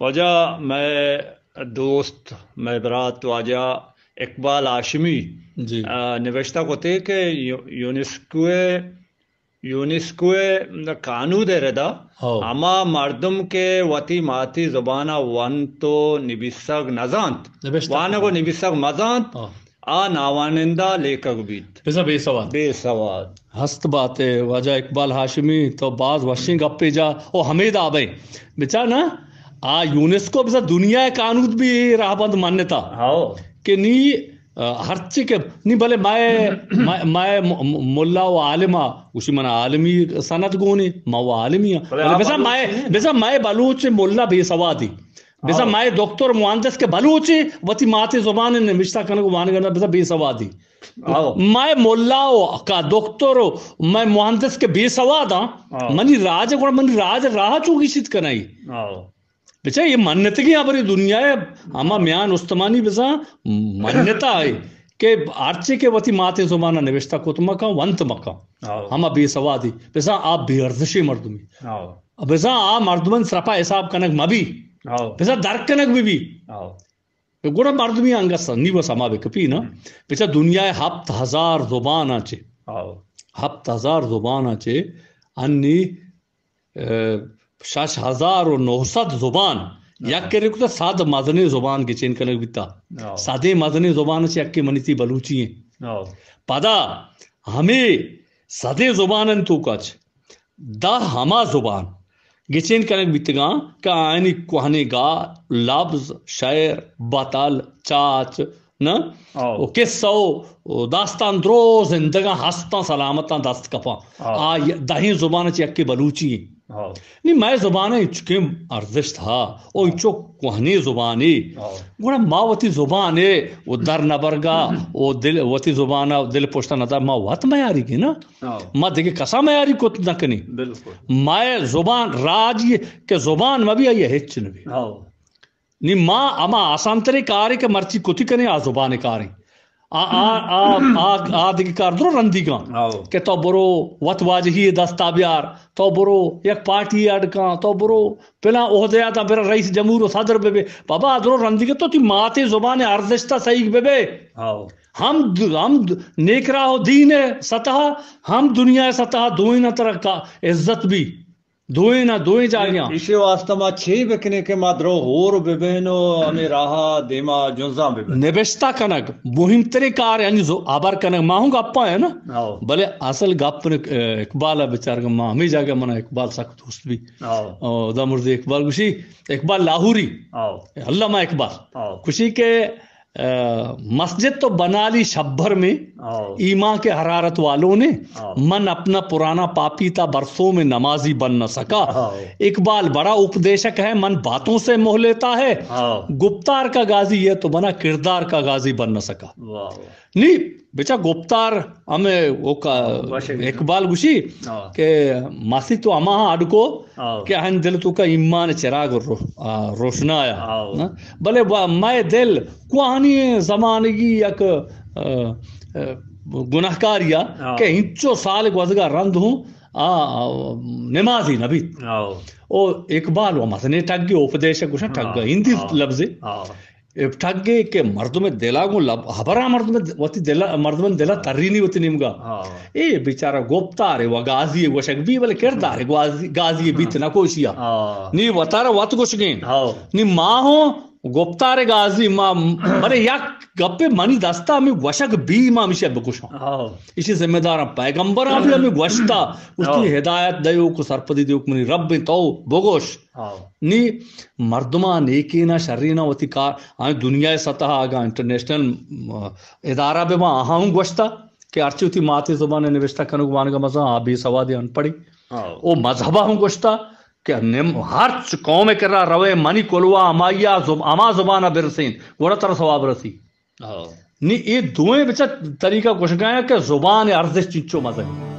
وجہ میں دوست میں برات واجہ اقبال ہاشمی جی نوشتہ کو تھے کہ یونسکو قانون دے ردا ہاں اما مردم کے وتی ماتی زبانہ ون تو نبیسگ نزانت نوشتہ وانگو نبیسگ مزانت ہاں آ ناوانندہ لیکگ بیت بسا بے سوال بے سواد ہست بات ہے واجہ اقبال ہاشمی تو بعض وشیں گپے جا او حمید آبے بچا نا آ یونسکو بسا دنیا قانون بھی راہ بند مانتا ہاؤ کہ نی ہر چی کے نی بھلے میں ملا و عالمہ اسی من عالمی سند گونی ما و عالمی بھلے بسا میں بلوچ ملا بے سوادی بسا میں دکتر مہندس کے بلوچی وتی ماتی زبان نوشتہ کنگ وانگنا بسا بے سوادی میں ملا کا دکتر میں مہندس کے بے سواد ہاں منی راج گوڑا منی راج راہ چوگی شید کنائی بچا یہ منتگی ہماری دنیا ہے ہما میان استمانی بسا منتا ہے کہ آرچے کے وتی ماتے زمانہ نوشتہ کو تو مکا ونت مکا ہما بے سوادی بسا آپ بے ارزشی مردمی بسا آپ مردمن سرپا حساب کنک مبی بسا درک کنک بھی گوڑا مردمی انگسا نی بس ہما بے کپی نا بچا دنیا ہے 7000 زبان آچے 7000 زبان آچے انی 6900 زبان یک کرے کو ساد مدنی زبان کی چین کنک بیتا سادے مدنی زبان سے یک کے منیتی بلوچی ہیں پدا ہمیں سادے زبان تو کچھ دا ہما زبان گچین کنک بیتگا کہ آئینی کوہنے گا لفظ شعر بطل چاچ نا قصہ داستان درو زندگاں ہستا سلامتاں دست کپا دہی زبان چی یک کے بلوچی ہیں نہیں میں زبانہ چکم ارزش تھا او چو کوہنی زبانی گوڑا ما وتی زبانے وہ در نبرگا وہ دل وتی زبانہ دل پوشتا ندا ما وات میاری کی نا ما دیکھے کسا میاری کو نکنی میں زبان راج یہ کہ زبان ما بھی آئی ہچ نبی نہیں ما اما آسان ترے کاری کہ مرچی کتی کنے آ زبان کاری دیکھ کار درو رندی گاں کہ تو برو وط واجہی دستابیار تو برو یک پارٹی اڈکاں تو برو پلا عہدے آتا پھر رئیس جمہور و صدر بے بابا درو رندی گاں تو تی ماتے زبان ارزشتہ صحیح بے ہم نیک راہ دین سطح ہم دنیا سطح دوئیں نہ طرح کا عزت بھی دوئیں جاگیاں اسی واسطہ ما چھ بکنے کے ما درو غور ببینو ہمیں راہا دیما جنزاں ببین نبشتہ کنک مہم ترے کار یعنی آبار کنک ماں ہوں گپا ہے نا بلے اصل گپ اقبال ہے بچار ماں ہمیں جاگا منا اقبال سخت دوست بھی دا مرد اقبال کشی اقبال لاہوری علامہ اقبال کشی کے مسجد تو بنا لی شبھر میں ایمان کے حرارت والوں نے من اپنا پرانا پاپی تھا برسوں میں نمازی بن نہ سکا اقبال بڑا اپدیشک ہے من باتوں سے موہ لیتا ہے گپتار کا غازی یہ تو بنا کردار کا غازی بن نہ سکا نہیں بیچا گپتار ہمیں اقبال گوشی کہ ماسی تو اما اڈکو کہ ہن دل تو کا ایمان چراغ روشنا آیا بلے میں دل کوہانی زمانگی یک گناہکاریا کہ ہنچو سال گوزگا رند ہوں نمازی نبی او اقبال و مدنی ٹھگ گئے اپدیشک گوشا ٹھگ گئے ہندی لفظ ٹھگ گئے کہ مردم دلا گو حبرہ مردم دلا ترینی وتی نمگا اے بیچارہ گوپتار ہے و غازی ہے گوشک بھی بلے کردار ہے غازی بیت نہ کوشیا نی وطارہ وط گوش گئیں نی ماں ہوں گوپتار غازی ماں بلے یک گپے منی دستا ہمیں گوشک بھی ماں مشہ بکشاں اسی ذمہ دارا پیغمبر آپ ہمیں گوشتا اس کی ہدایت دیو کو سرپدی دیو منی رب تو بگوش نی مردمہ نیکینا شرینا وتی کار آئیں دنیا سطح آگا انٹرنیشنل ادارہ بے ماں آہاں ہوں گوشتا کہ ارچی ہوتی ماتی زبان نوشتہ کنگ وانگا مزا آبی سوادی ان پڑی او مذہبہ ہوں گوشتا کہ ہر قوم کر رہا روے منی کلوا امائیا اما زبانہ برسین گوڑا طرح ثواب رسی نہیں یہ دوئیں بچہ طریقہ کچھ گایا کہ زبان ارزش چنچو مذہب